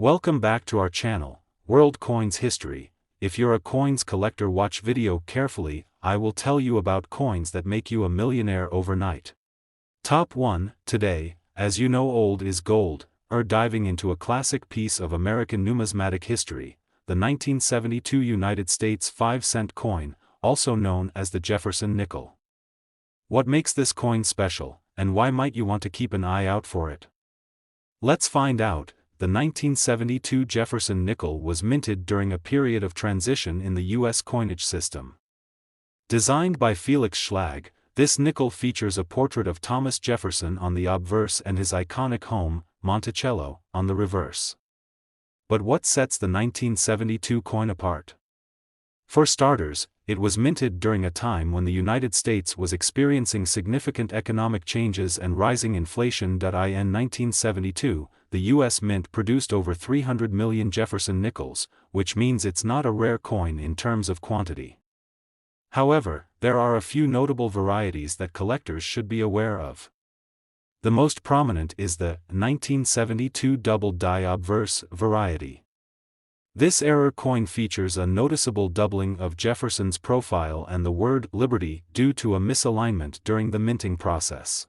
Welcome back to our channel, World Coins History. If you're a coins collector, watch video carefully. I will tell you about coins that make you a millionaire overnight. Top 1. Today, as you know, old is gold. We're diving into a classic piece of American numismatic history, the 1972 United States 5-cent coin, also known as the Jefferson Nickel. What makes this coin special, and why might you want to keep an eye out for it? Let's find out. The 1972 Jefferson Nickel was minted during a period of transition in the U.S. coinage system. Designed by Felix Schlag, this nickel features a portrait of Thomas Jefferson on the obverse and his iconic home, Monticello, on the reverse. But what sets the 1972 coin apart? For starters, it was minted during a time when the United States was experiencing significant economic changes and rising inflation. In 1972, the U.S. Mint produced over 300 million Jefferson Nickels, which means it's not a rare coin in terms of quantity. However, there are a few notable varieties that collectors should be aware of. The most prominent is the 1972 double die obverse variety. This error coin features a noticeable doubling of Jefferson's profile and the word Liberty due to a misalignment during the minting process.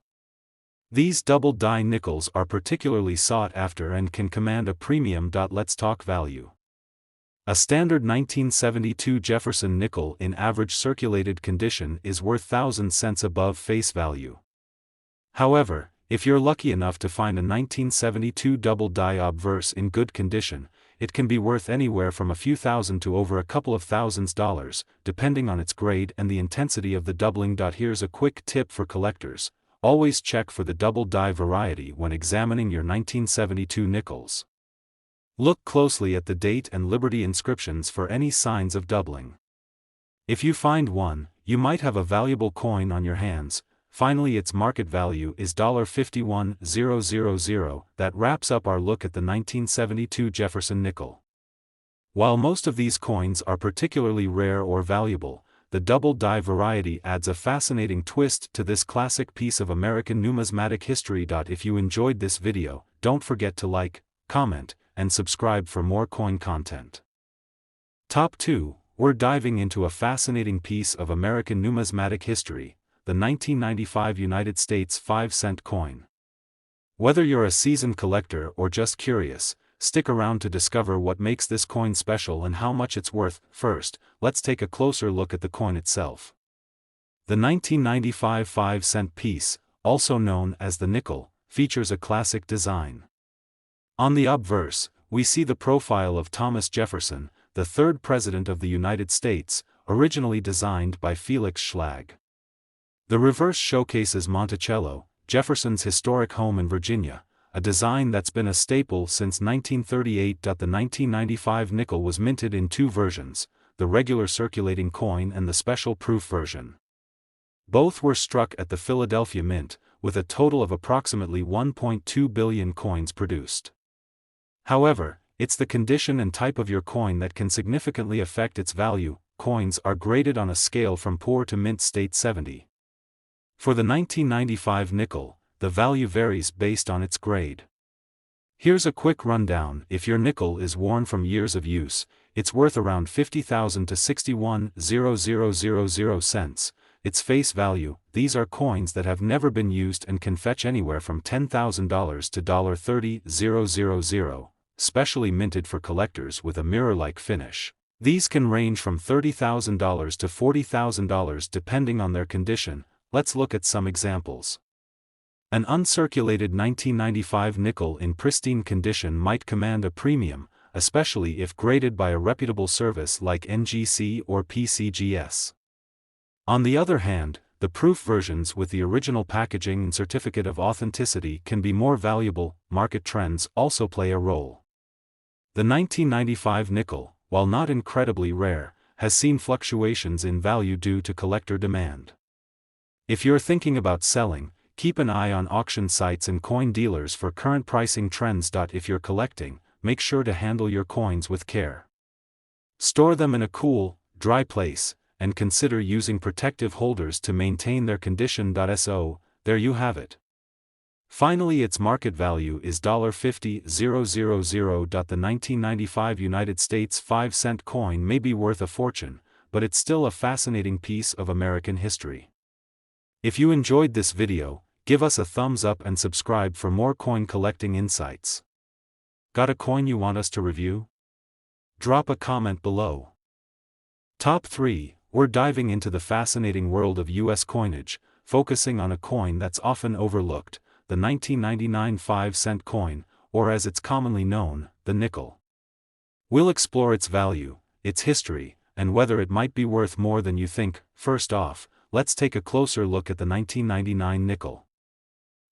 These double die nickels are particularly sought after and can command a premium. Let's talk value. A standard 1972 Jefferson nickel in average circulated condition is worth 1,000 cents above face value. However, if you're lucky enough to find a 1972 double die obverse in good condition, it can be worth anywhere from a few thousand to over a couple of $1,000s, depending on its grade and the intensity of the doubling. Here's a quick tip for collectors: always check for the double die variety when examining your 1972 nickels. Look closely at the date and Liberty inscriptions for any signs of doubling. If you find one, you might have a valuable coin on your hands. Finally, its market value is $51,000. That wraps up our look at the 1972 Jefferson Nickel. While most of these coins are particularly rare or valuable, the double die variety adds a fascinating twist to this classic piece of American numismatic history. If you enjoyed this video, don't forget to like, comment, and subscribe for more coin content. Top 2. We're diving into a fascinating piece of American numismatic history, the 1995 United States 5-cent coin. Whether you're a seasoned collector or just curious, stick around to discover what makes this coin special and how much it's worth. First, let's take a closer look at the coin itself. The 1995 5-cent piece, also known as the nickel, features a classic design. On the obverse, we see the profile of Thomas Jefferson, the third President of the United States, originally designed by Felix Schlag. The reverse showcases Monticello, Jefferson's historic home in Virginia, a design that's been a staple since 1938. The 1995 nickel was minted in two versions, the regular circulating coin and the special proof version. Both were struck at the Philadelphia Mint, with a total of approximately 1.2 billion coins produced. However, it's the condition and type of your coin that can significantly affect its value. Coins are graded on a scale from poor to mint state 70. For the 1995 nickel, the value varies based on its grade. Here's a quick rundown. If your nickel is worn from years of use, it's worth around 50,000 to 61,000 cents. Its face value: these are coins that have never been used and can fetch anywhere from $10,000 to $30,000, specially minted for collectors with a mirror-like finish. These can range from $30,000 to $40,000 depending on their condition. Let's look at some examples. An uncirculated 1995 nickel in pristine condition might command a premium, especially if graded by a reputable service like NGC or PCGS. On the other hand, the proof versions with the original packaging and certificate of authenticity can be more valuable. Market trends also play a role. The 1995 nickel, while not incredibly rare, has seen fluctuations in value due to collector demand. If you're thinking about selling, keep an eye on auction sites and coin dealers for current pricing trends. If you're collecting, make sure to handle your coins with care. Store them in a cool, dry place, and consider using protective holders to maintain their condition. So, there you have it. Finally, its market value is $50,000. The 1995 United States 5-cent coin may be worth a fortune, but it's still a fascinating piece of American history. If you enjoyed this video, give us a thumbs up and subscribe for more coin collecting insights. Got a coin you want us to review? Drop a comment below. Top 3, we're diving into the fascinating world of US coinage, focusing on a coin that's often overlooked, the 1999 5-cent coin, or as it's commonly known, the nickel. We'll explore its value, its history, and whether it might be worth more than you think. First off, let's take a closer look at the 1999 nickel.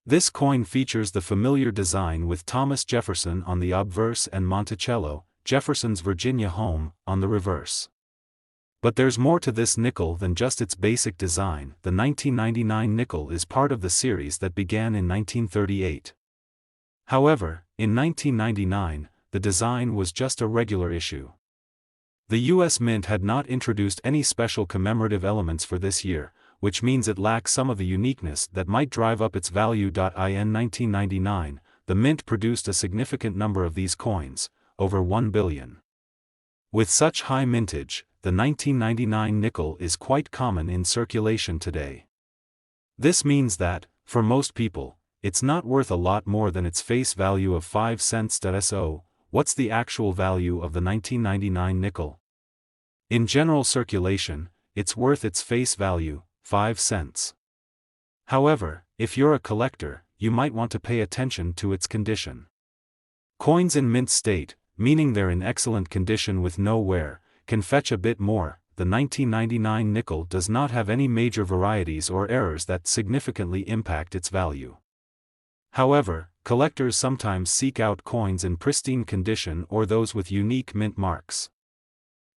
This coin features the familiar design with Thomas Jefferson on the obverse and Monticello, Jefferson's Virginia home, on the reverse. But there's more to this nickel than just its basic design. The 1999 nickel is part of the series that began in 1938. However, in 1999, the design was just a regular issue. The US Mint had not introduced any special commemorative elements for this year, which means it lacks some of the uniqueness that might drive up its value. In 1999, the Mint produced a significant number of these coins, over 1 billion. With such high mintage, the 1999 nickel is quite common in circulation today. This means that, for most people, it's not worth a lot more than its face value of 5 cents. So, what's the actual value of the 1999 nickel? In general circulation, it's worth its face value, 5 cents. However, if you're a collector, you might want to pay attention to its condition. Coins in mint state, meaning they're in excellent condition with no wear, can fetch a bit more. The 1999 nickel does not have any major varieties or errors that significantly impact its value. However, collectors sometimes seek out coins in pristine condition or those with unique mint marks.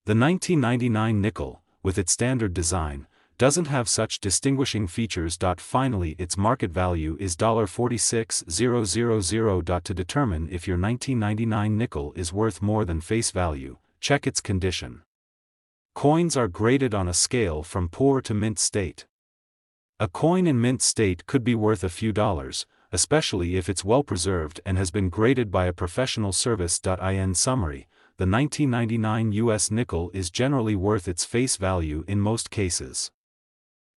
The 1999 nickel, with its standard design, doesn't have such distinguishing features. Finally, its market value is $46,000. To determine if your 1999 nickel is worth more than face value, check its condition. Coins are graded on a scale from poor to mint state. A coin in mint state could be worth a few dollars, especially if it's well preserved and has been graded by a professional service. In summary, the 1999 US nickel is generally worth its face value in most cases.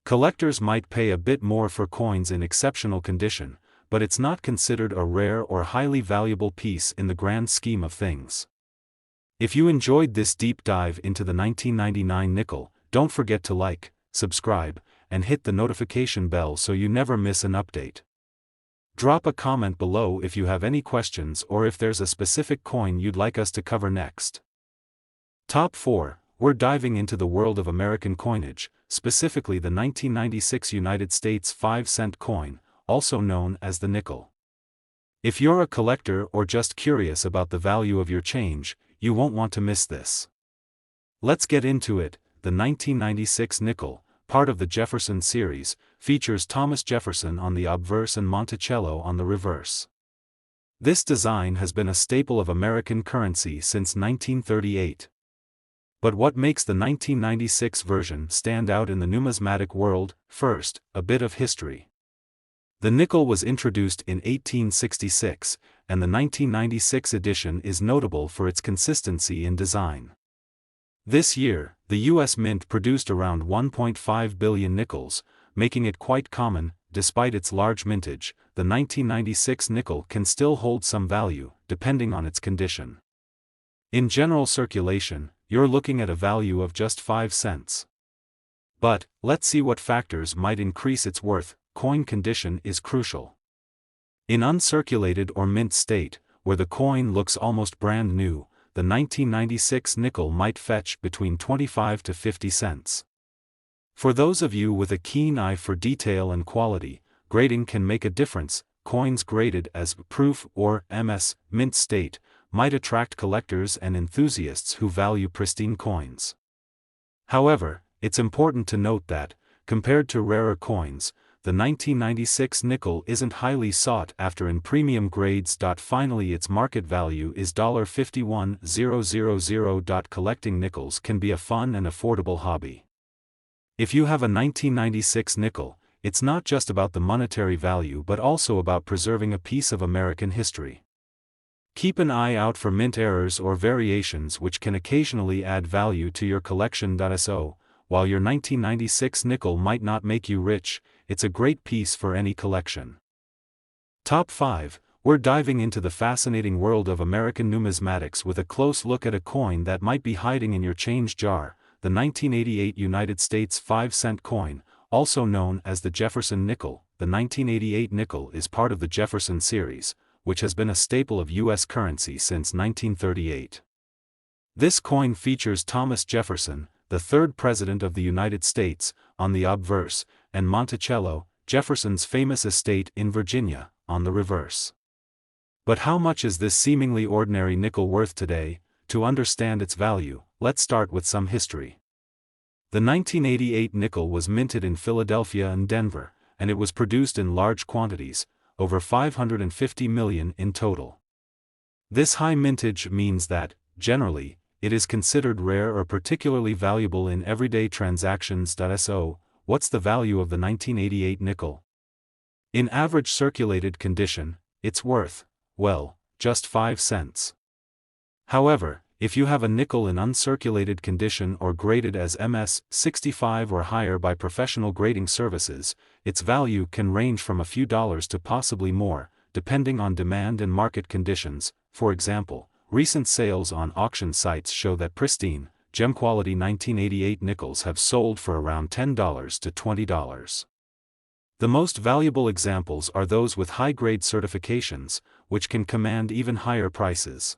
Collectors might pay a bit more for coins in exceptional condition, but it's not considered a rare or highly valuable piece in the grand scheme of things. If you enjoyed this deep dive into the 1999 nickel, don't forget to like, subscribe, and hit the notification bell so you never miss an update. Drop a comment below if you have any questions or if there's a specific coin you'd like us to cover next. Top 4, we're diving into the world of American coinage, specifically the 1996 United States 5-cent coin, also known as the nickel. If you're a collector or just curious about the value of your change, you won't want to miss this. Let's get into it. The 1996 nickel, part of the Jefferson series, features Thomas Jefferson on the obverse and Monticello on the reverse. This design has been a staple of American currency since 1938. But what makes the 1996 version stand out in the numismatic world? First, a bit of history. The nickel was introduced in 1866, and the 1996 edition is notable for its consistency in design. This year, the US Mint produced around 1.5 billion nickels, making it quite common. Despite its large mintage, the 1996 nickel can still hold some value, depending on its condition. In general circulation, you're looking at a value of just 5 cents. But, let's see what factors might increase its worth. Coin condition is crucial. In uncirculated or mint state, where the coin looks almost brand new, the 1996 nickel might fetch between 25 to 50 cents. For those of you with a keen eye for detail and quality, grading can make a difference. Coins graded as proof or MS, mint state, might attract collectors and enthusiasts who value pristine coins. However, it's important to note that, compared to rarer coins, the 1996 nickel isn't highly sought after in premium grades. Finally, its market value is $51,000. Collecting nickels can be a fun and affordable hobby. If you have a 1996 nickel, it's not just about the monetary value but also about preserving a piece of American history. Keep an eye out for mint errors or variations which can occasionally add value to your collection. So, while your 1996 nickel might not make you rich, it's a great piece for any collection. Top 5. We're diving into the fascinating world of American numismatics with a close look at a coin that might be hiding in your change jar, the 1988 United States 5-cent coin, also known as the Jefferson Nickel. The 1988 nickel is part of the Jefferson series, which has been a staple of U.S. currency since 1938. This coin features Thomas Jefferson, the third President of the United States, on the obverse, and Monticello, Jefferson's famous estate in Virginia, on the reverse. But how much is this seemingly ordinary nickel worth today? To understand its value, let's start with some history. The 1988 nickel was minted in Philadelphia and Denver, and it was produced in large quantities, over 550 million in total. This high mintage means that, generally, it is considered rare or particularly valuable in everyday transactions. So, what's the value of the 1988 nickel? In average circulated condition, it's worth, well, just 5 cents. However, if you have a nickel in uncirculated condition or graded as MS 65 or higher by professional grading services, its value can range from a few dollars to possibly more, depending on demand and market conditions. For example, recent sales on auction sites show that pristine, gem-quality 1988 nickels have sold for around $10 to $20. The most valuable examples are those with high-grade certifications, which can command even higher prices.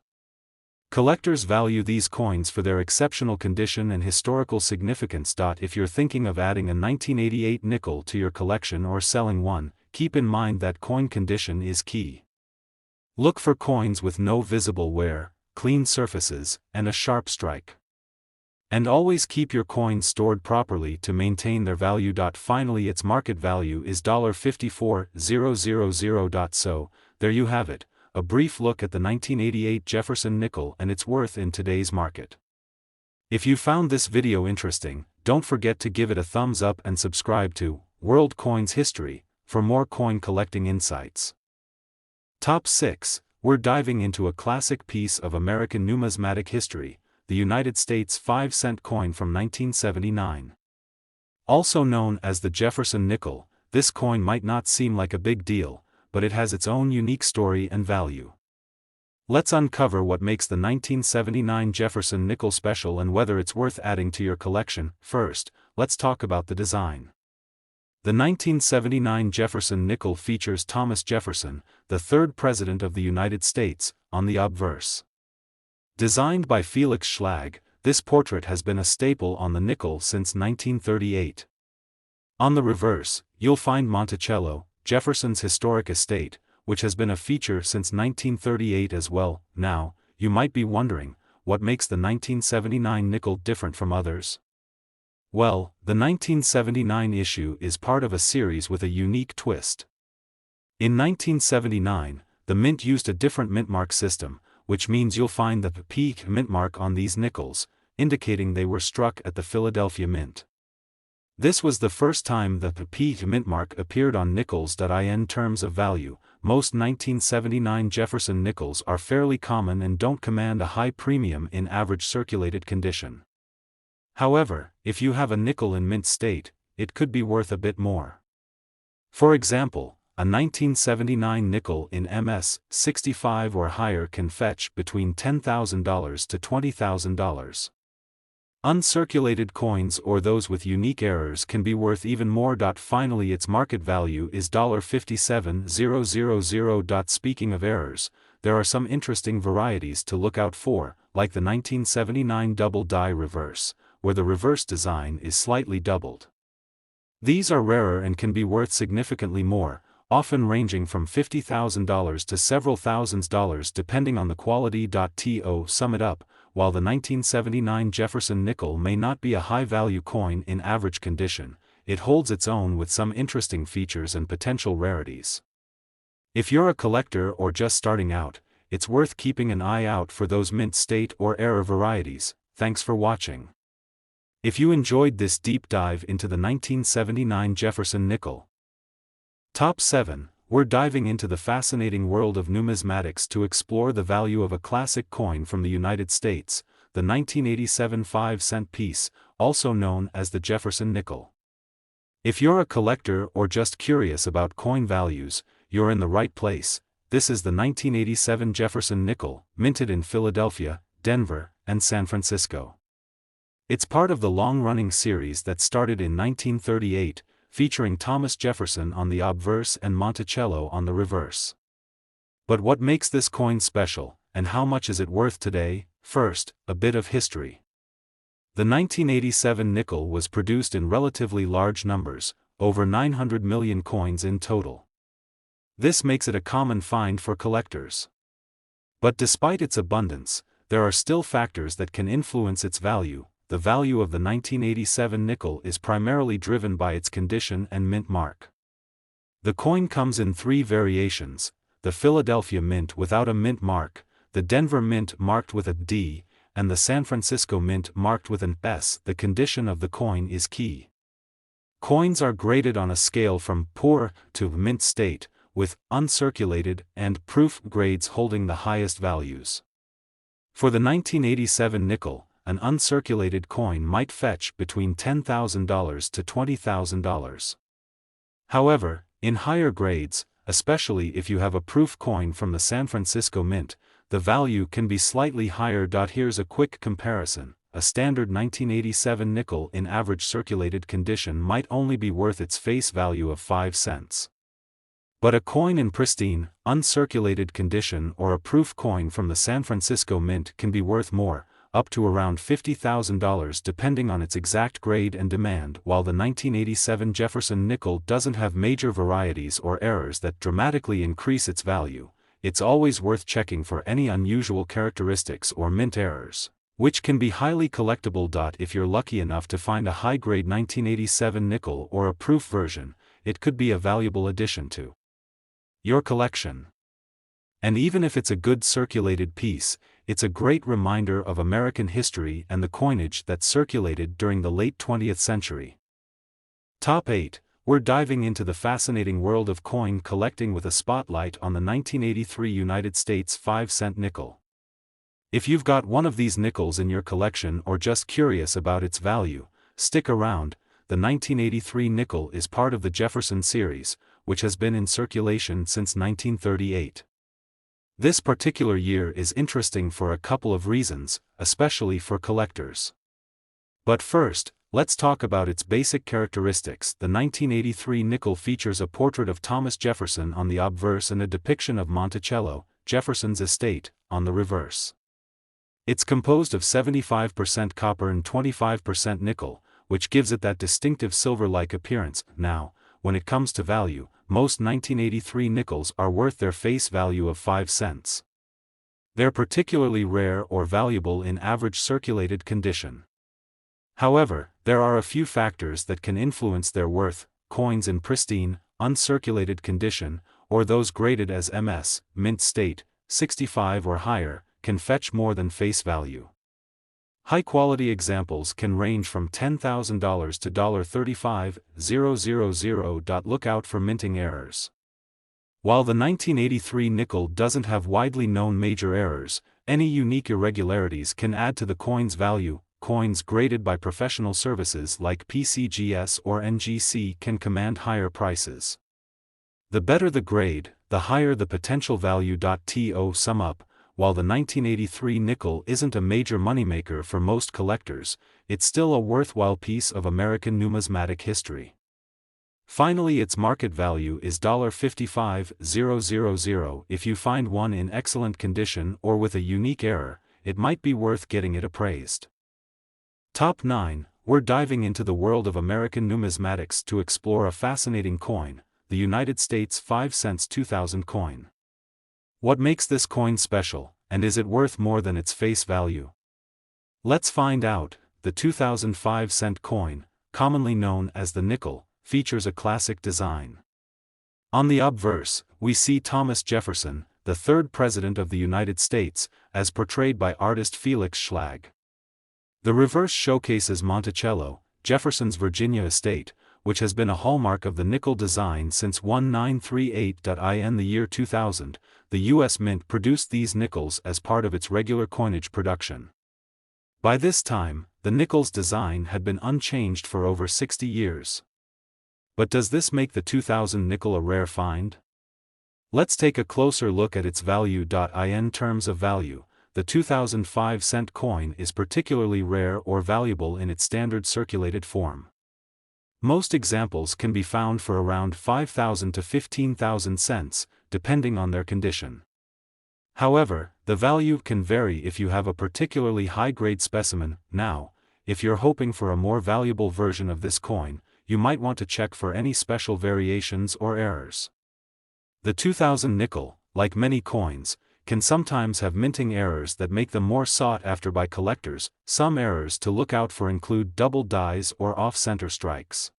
Collectors value these coins for their exceptional condition and historical significance. If you're thinking of adding a 1988 nickel to your collection or selling one, keep in mind that coin condition is key. Look for coins with no visible wear, clean surfaces, and a sharp strike. And always keep your coins stored properly to maintain their value. Finally, its market value is $54,000. So, there you have it, a brief look at the 1988 Jefferson Nickel and its worth in today's market. If you found this video interesting, don't forget to give it a thumbs up and subscribe to World Coins History for more coin collecting insights. Top 6. We're diving into a classic piece of American numismatic history, the United States 5-cent coin from 1979. Also known as the Jefferson Nickel, this coin might not seem like a big deal, but it has its own unique story and value. Let's uncover what makes the 1979 Jefferson Nickel special and whether it's worth adding to your collection. First, let's talk about the design. The 1979 Jefferson Nickel features Thomas Jefferson, the third President of the United States, on the obverse. Designed by Felix Schlag, this portrait has been a staple on the nickel since 1938. On the reverse, you'll find Monticello, Jefferson's historic estate, which has been a feature since 1938 as well. Now, you might be wondering, what makes the 1979 nickel different from others? Well, the 1979 issue is part of a series with a unique twist. In 1979, the mint used a different mintmark system, which means you'll find the P mintmark on these nickels, indicating they were struck at the Philadelphia Mint. This was the first time the P mintmark appeared on nickels. In terms of value, most 1979 Jefferson nickels are fairly common and don't command a high premium in average circulated condition. However, if you have a nickel in mint state, it could be worth a bit more. For example, a 1979 nickel in MS 65 or higher can fetch between $10,000 to $20,000. Uncirculated coins or those with unique errors can be worth even more. Finally, its market value is $57,000. Speaking of errors, there are some interesting varieties to look out for, like the 1979 double die reverse, where the reverse design is slightly doubled. These are rarer and can be worth significantly more, often ranging from $50,000 to several thousands dollars depending on the quality. To sum it up, while the 1979 Jefferson Nickel may not be a high-value coin in average condition, it holds its own with some interesting features and potential rarities. If you're a collector or just starting out, it's worth keeping an eye out for those mint state or error varieties. Thanks for watching. If you enjoyed this deep dive into the 1979 Jefferson Nickel, Top 7. We're diving into the fascinating world of numismatics to explore the value of a classic coin from the United States, the 1987 5-cent piece, also known as the Jefferson Nickel. If you're a collector or just curious about coin values, you're in the right place. This is the 1987 Jefferson Nickel, minted in Philadelphia, Denver, and San Francisco. It's part of the long-running series that started in 1938, featuring Thomas Jefferson on the obverse and Monticello on the reverse. But what makes this coin special, and how much is it worth today? First, a bit of history. The 1987 nickel was produced in relatively large numbers, over 900 million coins in total. This makes it a common find for collectors. But despite its abundance, there are still factors that can influence its value. The value of the 1987 nickel is primarily driven by its condition and mint mark. The coin comes in 3 variations: the Philadelphia mint without a mint mark, the Denver mint marked with a D, and the San Francisco mint marked with an S. The condition of the coin is key. Coins are graded on a scale from poor to mint state, with uncirculated and proof grades holding the highest values. For the 1987 nickel, an uncirculated coin might fetch between $10,000 to $20,000. However, in higher grades, especially if you have a proof coin from the San Francisco Mint, the value can be slightly higher. Here's a quick comparison. A standard 1987 nickel in average circulated condition might only be worth its face value of 5 cents. But a coin in pristine, uncirculated condition or a proof coin from the San Francisco Mint can be worth more, up to around $50,000 depending on its exact grade and demand. While the 1987 Jefferson Nickel doesn't have major varieties or errors that dramatically increase its value, it's always worth checking for any unusual characteristics or mint errors, which can be highly collectible. If you're lucky enough to find a high-grade 1987 nickel or a proof version, it could be a valuable addition to your collection. And even if it's a good circulated piece, it's a great reminder of American history and the coinage that circulated during the late 20th century. Top 8. We're diving into the fascinating world of coin collecting with a spotlight on the 1983 United States 5-cent nickel. If you've got one of these nickels in your collection or just curious about its value, stick around. The 1983 nickel is part of the Jefferson series, which has been in circulation since 1938. This particular year is interesting for a couple of reasons, especially for collectors. But first, let's talk about its basic characteristics. The 1983 nickel features a portrait of Thomas Jefferson on the obverse and a depiction of Monticello, Jefferson's estate, on the reverse. It's composed of 75% copper and 25% nickel, which gives it that distinctive silver-like appearance. Now, when it comes to value, most 1983 nickels are worth their face value of 5 cents. They're particularly rare or valuable in average circulated condition. However, there are a few factors that can influence their worth. Coins in pristine, uncirculated condition, or those graded as MS, mint state, 65 or higher, can fetch more than face value. High-quality examples can range from $10,000 to $35,000. Look out for minting errors. While the 1983 nickel doesn't have widely known major errors, any unique irregularities can add to the coin's value. Coins graded by professional services like PCGS or NGC can command higher prices. The better the grade, the higher the potential value. To sum up, while the 1983 nickel isn't a major moneymaker for most collectors, it's still a worthwhile piece of American numismatic history. Finally, its market value is $55,000. If you find one in excellent condition or with a unique error, it might be worth getting it appraised. Top 9. We're diving into the world of American numismatics to explore a fascinating coin, the United States 5 cents 2000 coin. What makes this coin special, and is it worth more than its face value? Let's find out. The 2005-cent coin, commonly known as the nickel, features a classic design. On the obverse, we see Thomas Jefferson, the third President of the United States, as portrayed by artist Felix Schlag. The reverse showcases Monticello, Jefferson's Virginia estate, which has been a hallmark of the nickel design since 1938. In the year 2000, the U.S. Mint produced these nickels as part of its regular coinage production. By this time, the nickel's design had been unchanged for over 60 years. But does this make the 2000 nickel a rare find? Let's take a closer look at its value. In terms of value, the 2005-cent coin is particularly rare or valuable in its standard circulated form. Most examples can be found for around 5,000 to 15,000 cents, depending on their condition. However, the value can vary if you have a particularly high-grade specimen. Now, if you're hoping for a more valuable version of this coin, you might want to check for any special variations or errors. The 2000 nickel, like many coins, can sometimes have minting errors that make them more sought after by collectors. Some errors to look out for include double dies or off-center strikes.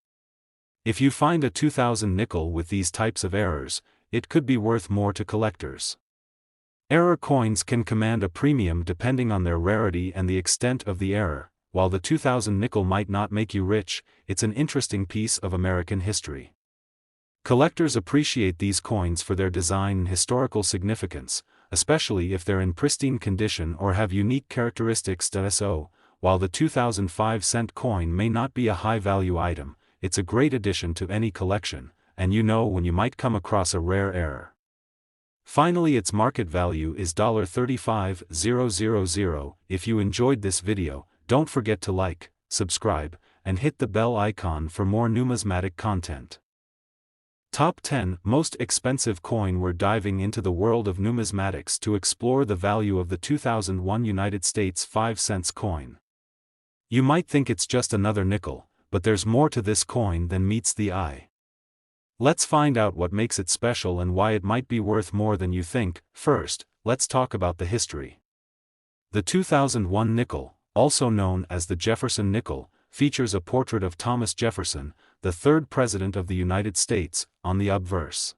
If you find a 2000 nickel with these types of errors, it could be worth more to collectors. Error coins can command a premium depending on their rarity and the extent of the error. While the 2000 nickel might not make you rich, it's an interesting piece of American history. Collectors appreciate these coins for their design and historical significance, especially if they're in pristine condition or have unique characteristics. So, while the 2005-cent coin may not be a high-value item, it's a great addition to any collection, and you know when you might come across a rare error. Finally, its market value is $35,000. If you enjoyed this video, don't forget to like, subscribe, and hit the bell icon for more numismatic content. Top 10 Most Expensive Coin. We're diving into the world of numismatics to explore the value of the 2001 United States 5-cent coin. You might think it's just another nickel, but there's more to this coin than meets the eye. Let's find out what makes it special and why it might be worth more than you think. First, let's talk about the history. The 2001 nickel, also known as the Jefferson Nickel, features a portrait of Thomas Jefferson, the third President of the United States, on the obverse.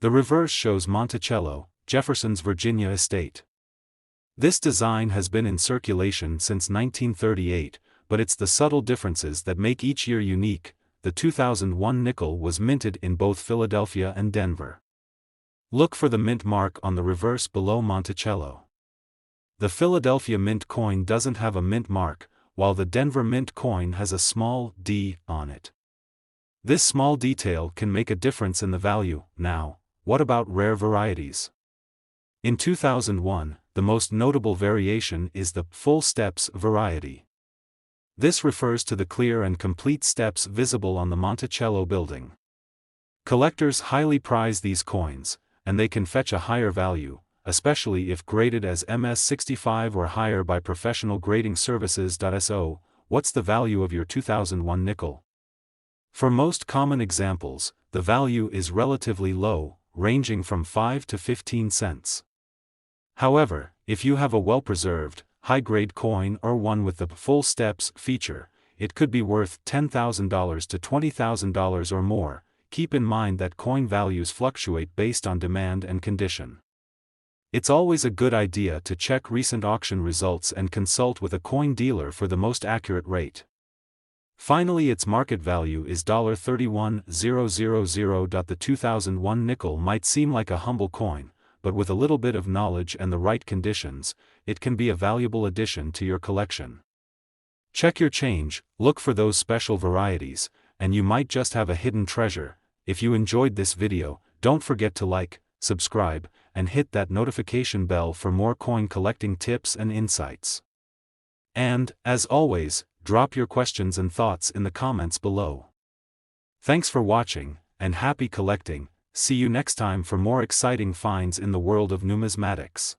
The reverse shows Monticello, Jefferson's Virginia estate. This design has been in circulation since 1938, but it's the subtle differences that make each year unique. The 2001 nickel was minted in both Philadelphia and Denver. Look for the mint mark on the reverse below Monticello. The Philadelphia mint coin doesn't have a mint mark, while the Denver mint coin has a small d on it. This small detail can make a difference in the value. Now, what about rare varieties? In 2001, the most notable variation is the full steps variety. This refers to the clear and complete steps visible on the Monticello building. Collectors highly prize these coins, and they can fetch a higher value, especially if graded as MS65 or higher by professional grading services. So, what's the value of your 2001 nickel? For most common examples, the value is relatively low, ranging from 5 to 15 cents. However, if you have a well-preserved, high-grade coin or one with the full steps feature, it could be worth $10,000 to $20,000 or more. Keep in mind that coin values fluctuate based on demand and condition. It's always a good idea to check recent auction results and consult with a coin dealer for the most accurate rate. Finally, its market value is $31,000. The 2001 nickel might seem like a humble coin, but with a little bit of knowledge and the right conditions, it can be a valuable addition to your collection. Check your change, look for those special varieties, and you might just have a hidden treasure. If you enjoyed this video, don't forget to like, subscribe, and hit that notification bell for more coin collecting tips and insights. And, as always, drop your questions and thoughts in the comments below. Thanks for watching, and happy collecting. See you next time for more exciting finds in the world of numismatics.